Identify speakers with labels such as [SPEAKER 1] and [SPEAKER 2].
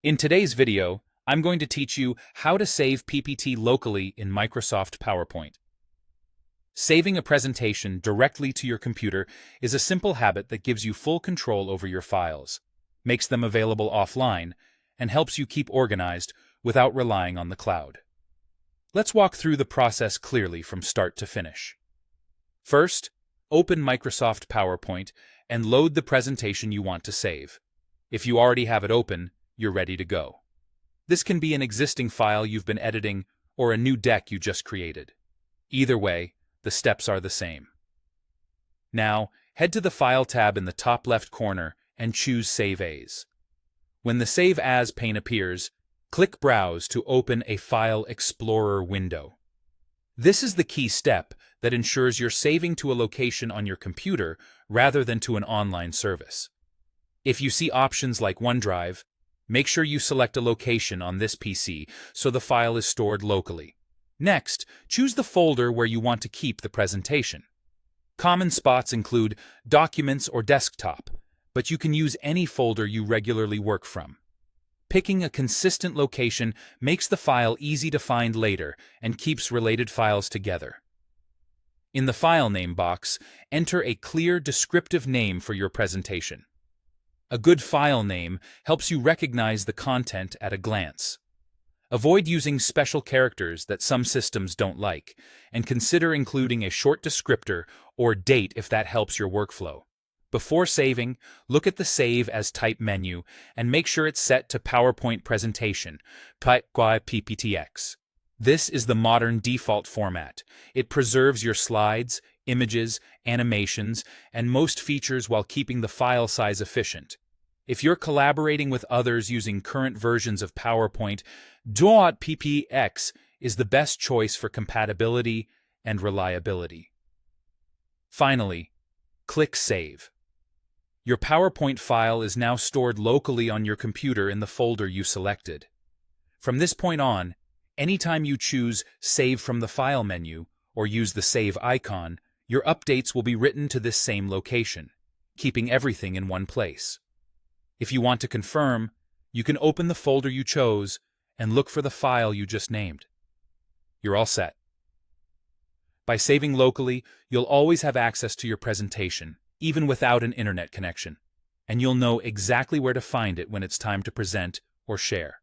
[SPEAKER 1] In today's video, I'm going to teach you how to save PPT locally in Microsoft PowerPoint. Saving a presentation directly to your computer is a simple habit that gives you full control over your files, makes them available offline, and helps you keep organized without relying on the cloud. Let's walk through the process clearly from start to finish. First, open Microsoft PowerPoint and load the presentation you want to save. If you already have it open, you're ready to go. This can be an existing file you've been editing or a new deck you just created. Either way, the steps are the same. Now, head to the File tab in the top left corner and choose Save As. When the Save As pane appears, click Browse to open a File Explorer window. This is the key step that ensures you're saving to a location on your computer rather than to an online service. If you see options like OneDrive, make sure you select a location on this PC so the file is stored locally. Next, choose the folder where you want to keep the presentation. Common spots include Documents or Desktop, but you can use any folder you regularly work from. Picking a consistent location makes the file easy to find later and keeps related files together. In the File Name box, enter a clear, descriptive name for your presentation. A good file name helps you recognize the content at a glance. Avoid using special characters that some systems don't like, and consider including a short descriptor or date if that helps your workflow. Before saving, look at the Save as Type menu and make sure it's set to PowerPoint Presentation, PPTX. This is the modern default format. It preserves your slides, images, animations, and most features while keeping the file size efficient. If you're collaborating with others using current versions of PowerPoint, .ppx is the best choice for compatibility and reliability. Finally, click Save. Your PowerPoint file is now stored locally on your computer in the folder you selected. From this point on, anytime you choose Save from the File menu or use the Save icon, your updates will be written to this same location, keeping everything in one place. If you want to confirm, you can open the folder you chose and look for the file you just named. You're all set. By saving locally, you'll always have access to your presentation, even without an internet connection, and you'll know exactly where to find it when it's time to present or share.